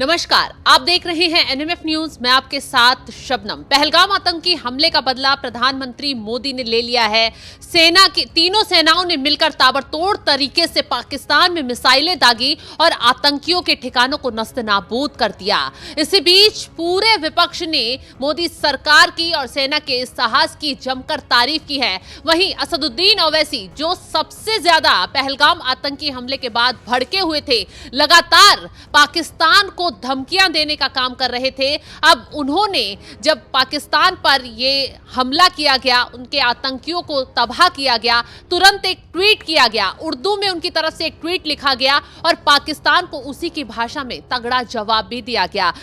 नमस्कार, आप देख रहे हैं एनएमएफ न्यूज। मैं आपके साथ शबनम। पहलगाम आतंकी हमले का बदला प्रधानमंत्री मोदी ने ले लिया है। सेना की तीनों सेनाओं ने मिलकर ताबड़तोड़ तरीके से पाकिस्तान में मिसाइलें दागी और आतंकियों के ठिकानों को नस्तनाबूद कर दिया। इसी बीच पूरे विपक्ष ने मोदी सरकार की और सेना के इस साहस की जमकर तारीफ की है। वहीं असदुद्दीन ओवैसी, जो सबसे ज्यादा पहलगाम आतंकी हमले के बाद भड़के हुए थे, लगातार पाकिस्तान को धमकियां देने का काम कर रहे थे। अब उन्होंने जब पाकिस्तान पर ये हमला किया गया, उनके आतंकियों को तबाह किया गया, तुरंत एक ट्वीट किया गया। उर्दू में उनकी तरफ से एक ट्वीट लिखा गया और पाकिस्तान को उसी की भाषा में तगड़ा जवाब भी दिया गया।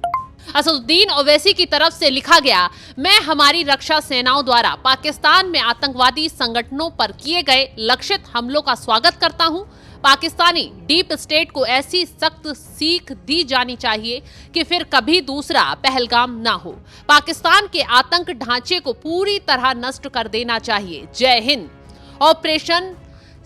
असदुद्दीन ओवैसी की तरफ से लिखा गया, मैं हमारी रक्षा सेनाओं द्वारा पाकिस्तान में आतंकवादी संगठनों पर किए गए लक्षित हमलों का स्वागत करता हूं। पाकिस्तानी डीप स्टेट को ऐसी सख्त सीख दी जानी चाहिए कि फिर कभी दूसरा पहलगाम ना हो। पाकिस्तान के आतंक ढांचे को पूरी तरह नष्ट कर देना चाहिए। जय हिंद। ऑपरेशन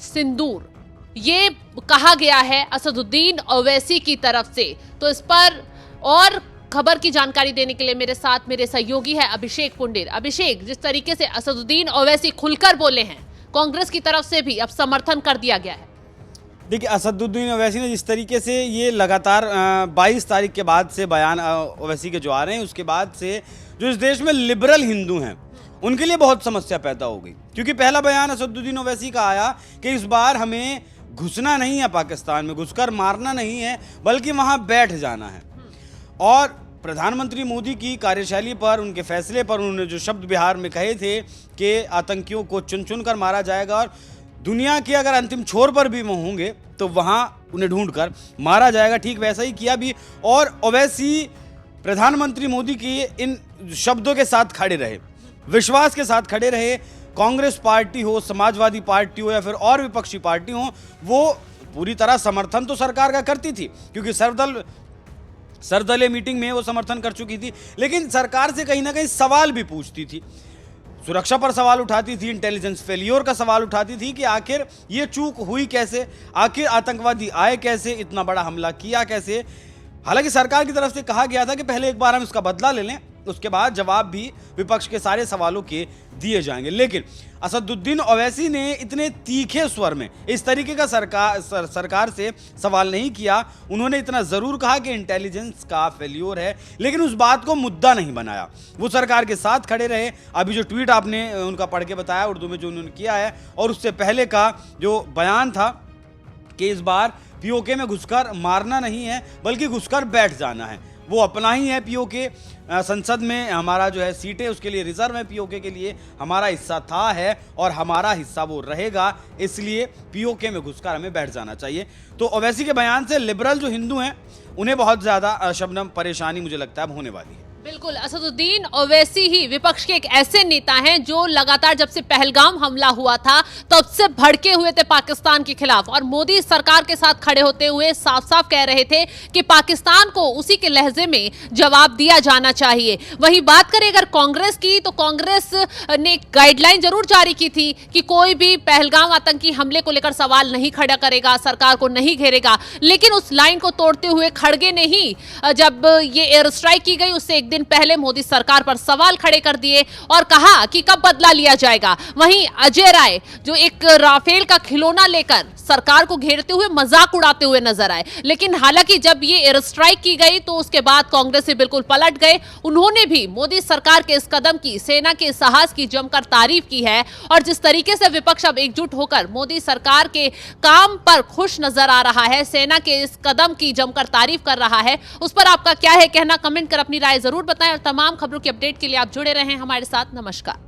सिंदूर, ये कहा गया है असदुद्दीन ओवैसी की तरफ से। तो इस पर और खबर की जानकारी देने के लिए मेरे साथ मेरे सहयोगी है अभिषेक पुंडिर। अभिषेक, जिस तरीके से असदुद्दीन ओवैसी खुलकर बोले हैं, कांग्रेस की तरफ से भी अब समर्थन कर दिया गया है। देखिए, असदुद्दीन ओवैसी ने जिस तरीके से ये लगातार 22 तारीख के बाद से बयान ओवैसी के जो आ रहे हैं, उसके बाद से जो इस देश में लिबरल हिंदू हैं उनके लिए बहुत समस्या पैदा हो गई। क्योंकि पहला बयान असदुद्दीन ओवैसी का आया कि इस बार हमें घुसना नहीं है, पाकिस्तान में घुसकर मारना नहीं है, बल्कि वहाँ बैठ जाना है। और प्रधानमंत्री मोदी की कार्यशैली पर, उनके फैसले पर उन्होंने जो शब्द बिहार में कहे थे कि आतंकियों को चुन चुन कर मारा जाएगा और दुनिया के अगर अंतिम छोर पर भी वो होंगे तो वहाँ उन्हें ढूंढकर मारा जाएगा, ठीक वैसा ही किया भी। और ओवैसी प्रधानमंत्री मोदी की इन शब्दों के साथ खड़े रहे, विश्वास के साथ खड़े रहे। कांग्रेस पार्टी हो, समाजवादी पार्टी हो या फिर और विपक्षी पार्टी हो, वो पूरी तरह समर्थन तो सरकार का करती थी, क्योंकि सर्वदलीय मीटिंग में वो समर्थन कर चुकी थी। लेकिन सरकार से कहीं ना कहीं सवाल भी पूछती थी, सुरक्षा पर सवाल उठाती थी, इंटेलिजेंस फेलियर का सवाल उठाती थी कि आखिर ये चूक हुई कैसे, आखिर आतंकवादी आए कैसे, इतना बड़ा हमला किया कैसे। हालांकि सरकार की तरफ से कहा गया था कि पहले एक बार हम इसका बदला ले लें, उसके बाद जवाब भी विपक्ष के सारे सवालों के दिए जाएंगे। लेकिन असदुद्दीन ओवैसी ने इतने तीखे स्वर में इस तरीके का सरकार से सवाल नहीं किया। उन्होंने इतना जरूर कहा कि इंटेलिजेंस का फेल्योर है, लेकिन उस बात को मुद्दा नहीं बनाया। वो सरकार के साथ खड़े रहे। अभी जो ट्वीट आपने उनका पढ़ के बताया उर्दू में, जो उन्होंने किया है, और उससे पहले का जो बयान था कि इस बार पीओके में घुसकर मारना नहीं है, बल्कि घुसकर बैठ जाना है। वो अपना ही है पीओके। संसद में हमारा जो है सीटें उसके लिए रिजर्व है, पीओके के लिए हमारा हिस्सा था, है और हमारा हिस्सा वो रहेगा। इसलिए पीओके में घुसकर हमें बैठ जाना चाहिए। तो ओवैसी के बयान से लिबरल जो हिंदू हैं उन्हें बहुत ज़्यादा शबनम परेशानी मुझे लगता है अब होने वाली है। बिल्कुल, असदुद्दीन ओवैसी ही विपक्ष के एक ऐसे नेता हैं जो लगातार जब से पहलगाम हमला हुआ था तब से भड़के हुए थे पाकिस्तान के खिलाफ, और मोदी सरकार के साथ खड़े होते हुए साफ साफ कह रहे थे कि पाकिस्तान को उसी के लहजे में जवाब दिया जाना चाहिए। वहीं बात करें अगर कांग्रेस की, तो कांग्रेस ने गाइडलाइन जरूर जारी की थी कि कोई भी पहलगाम आतंकी हमले को लेकर सवाल नहीं खड़ा करेगा, सरकार को नहीं घेरेगा। लेकिन उस लाइन को तोड़ते हुए खड़गे ने ही जब ये एयर स्ट्राइक की गई, उससे एक दिन पहले मोदी सरकार पर सवाल खड़े कर दिए और कहा कि कब बदला लिया जाएगा। वहीं अजय राय, जो एक राफेल का खिलौना लेकर सरकार को घेरते हुए मजाक उड़ाते हुए नजर आए। लेकिन हालांकि जब ये एयर स्ट्राइक की गई तो उसके बाद कांग्रेस से बिल्कुल पलट गए। उन्होंने भी मोदी सरकार के इस कदम की, सेना के साहस की जमकर तारीफ की है। और जिस तरीके से विपक्ष अब एकजुट होकर मोदी सरकार के काम पर खुश नजर आ रहा है, सेना के इस कदम की जमकर तारीफ कर रहा है, उस पर आपका क्या है कहना? कमेंट कर अपनी राय जरूर बताएं और तमाम खबरों की अपडेट के लिए आप जुड़े रहें हमारे साथ। नमस्कार।